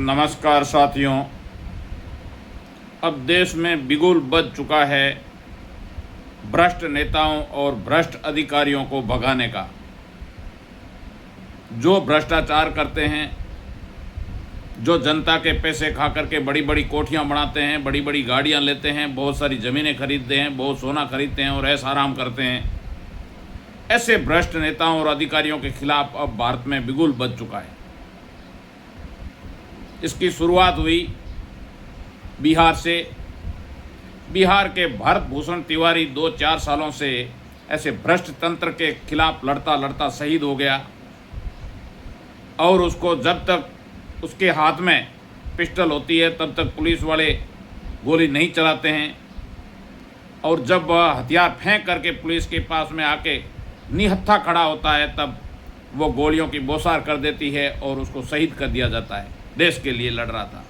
नमस्कार साथियों। अब देश में बिगुल बज चुका है भ्रष्ट नेताओं और भ्रष्ट अधिकारियों को भगाने का। जो भ्रष्टाचार करते हैं, जो जनता के पैसे खा करके बड़ी बड़ी कोठियां बनाते हैं, बड़ी बड़ी गाड़ियां लेते हैं, बहुत सारी ज़मीनें खरीदते हैं, बहुत सोना खरीदते हैं और ऐसा आराम करते हैं, ऐसे भ्रष्ट नेताओं और अधिकारियों के खिलाफ अब भारत में बिगुल बज चुका है। इसकी शुरुआत हुई बिहार से। बिहार के भरत भूषण तिवारी 2-4 सालों से ऐसे भ्रष्ट तंत्र के खिलाफ लड़ता लड़ता शहीद हो गया और उसको जब तक उसके हाथ में पिस्टल होती है तब तक पुलिस वाले गोली नहीं चलाते हैं, और जब वह हथियार फेंक करके पुलिस के पास में आके निहत्था खड़ा होता है तब वो गोलियों की बौछार कर देती है और उसको शहीद कर दिया जाता है। देश के लिए लड़ रहा था,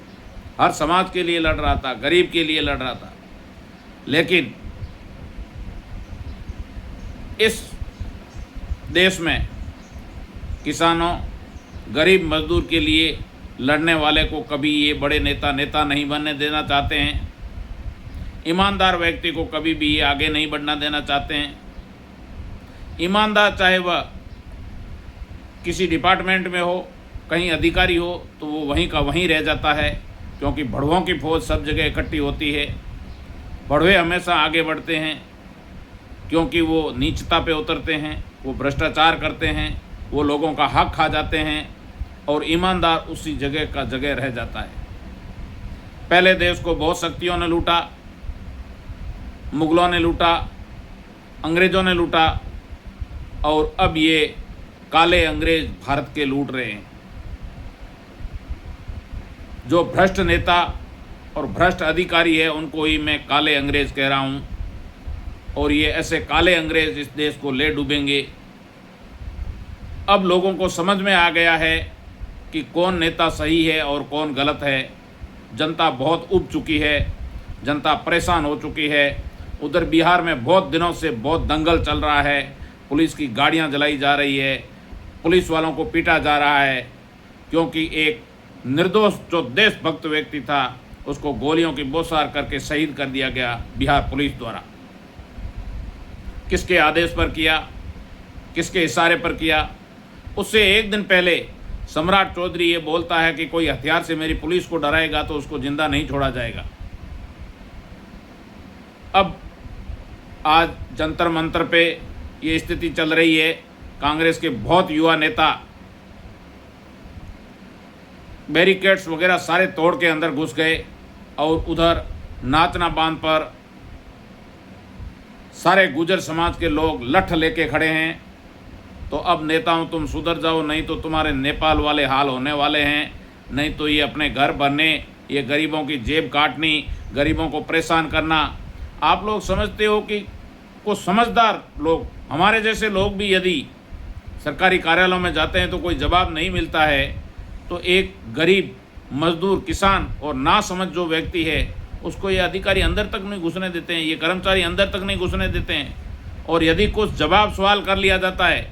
हर समाज के लिए लड़ रहा था, गरीब के लिए लड़ रहा था। लेकिन इस देश में किसानों, गरीब मजदूर के लिए लड़ने वाले को कभी ये बड़े नेता नहीं बनने देना चाहते हैं। ईमानदार व्यक्ति को कभी भी ये आगे नहीं बढ़ना देना चाहते हैं। ईमानदार चाहे वह किसी डिपार्टमेंट में हो, कहीं अधिकारी हो, तो वो वहीं का वहीं रह जाता है, क्योंकि भड़ुओं की फौज सब जगह इकट्ठी होती है। भड़वे हमेशा आगे बढ़ते हैं क्योंकि वो नीचता पे उतरते हैं, वो भ्रष्टाचार करते हैं, वो लोगों का हक खा जाते हैं, और ईमानदार उसी जगह का जगह रह जाता है। पहले देश को बहुत शक्तियों ने लूटा, मुगलों ने लूटा, अंग्रेज़ों ने लूटा, और अब ये काले अंग्रेज भारत के लूट रहे हैं। जो भ्रष्ट नेता और भ्रष्ट अधिकारी है उनको ही मैं काले अंग्रेज कह रहा हूँ, और ये ऐसे काले अंग्रेज इस देश को ले डूबेंगे। अब लोगों को समझ में आ गया है कि कौन नेता सही है और कौन गलत है। जनता बहुत उब चुकी है, जनता परेशान हो चुकी है। उधर बिहार में बहुत दिनों से बहुत दंगल चल रहा है, पुलिस की गाड़ियां जलाई जा रही है, पुलिस वालों को पीटा जा रहा है, क्योंकि एक निर्दोष जो देशभक्त व्यक्ति था उसको गोलियों की बौछार करके शहीद कर दिया गया बिहार पुलिस द्वारा। किसके आदेश पर किया, किसके इशारे पर किया? उससे एक दिन पहले सम्राट चौधरी ये बोलता है कि कोई हथियार से मेरी पुलिस को डराएगा तो उसको जिंदा नहीं छोड़ा जाएगा। अब आज जंतर मंतर पे ये स्थिति चल रही है। कांग्रेस के बहुत युवा नेता बैरिकेड्स वगैरह सारे तोड़ के अंदर घुस गए, और उधर नाचना बांध पर सारे गुर्जर समाज के लोग लठ लेके खड़े हैं। तो अब नेताओं तुम सुधर जाओ, नहीं तो तुम्हारे नेपाल वाले हाल होने वाले हैं। नहीं तो ये अपने घर भरने, ये गरीबों की जेब काटनी, गरीबों को परेशान करना। आप लोग समझते हो कि कुछ समझदार लोग, हमारे जैसे लोग भी यदि सरकारी कार्यालयों में जाते हैं तो कोई जवाब नहीं मिलता है, तो एक गरीब मजदूर, किसान और ना समझ जो व्यक्ति है उसको ये अधिकारी अंदर तक नहीं घुसने देते हैं, ये कर्मचारी अंदर तक नहीं घुसने देते हैं। और यदि कुछ जवाब सवाल कर लिया जाता है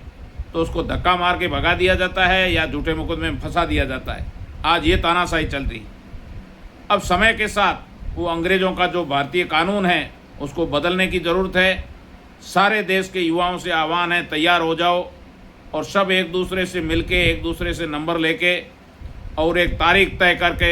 तो उसको धक्का मार के भगा दिया जाता है या झूठे मुकदमे में फंसा दिया जाता है। आज ये तानाशाही चल रही। अब समय के साथ वो अंग्रेज़ों का जो भारतीय कानून है उसको बदलने की ज़रूरत है। सारे देश के युवाओं से आह्वान है, तैयार हो जाओ और सब एक दूसरे से मिलके, एक दूसरे से नंबर लेके और एक तारीख तय करके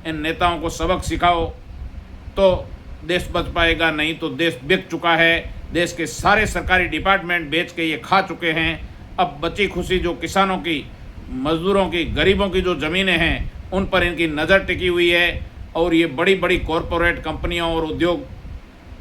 इन नेताओं को सबक सिखाओ, तो देश बच पाएगा। नहीं तो देश बिक चुका है। देश के सारे सरकारी डिपार्टमेंट बेच के ये खा चुके हैं। अब बची खुशी जो किसानों की, मजदूरों की, गरीबों की जो ज़मीनें हैं उन पर इनकी नज़र टिकी हुई है, और ये बड़ी बड़ी कॉरपोरेट कंपनियों और उद्योग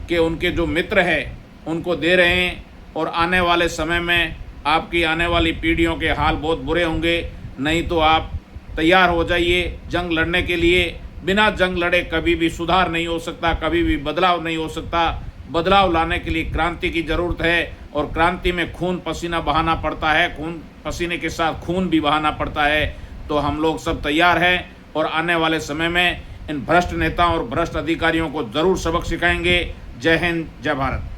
के उनके जो मित्र हैं उनको दे रहे हैं। और आने वाले समय में आपकी आने वाली पीढ़ियों के हाल बहुत बुरे होंगे। नहीं तो आप तैयार हो जाइए जंग लड़ने के लिए। बिना जंग लड़े कभी भी सुधार नहीं हो सकता, कभी भी बदलाव नहीं हो सकता। बदलाव लाने के लिए क्रांति की ज़रूरत है, और क्रांति में खून पसीना बहाना पड़ता है, खून पसीने के साथ खून भी बहाना पड़ता है। तो हम लोग सब तैयार हैं, और आने वाले समय में इन भ्रष्ट नेताओं और भ्रष्ट अधिकारियों को ज़रूर सबक सिखाएंगे। जय हिंद, जय भारत।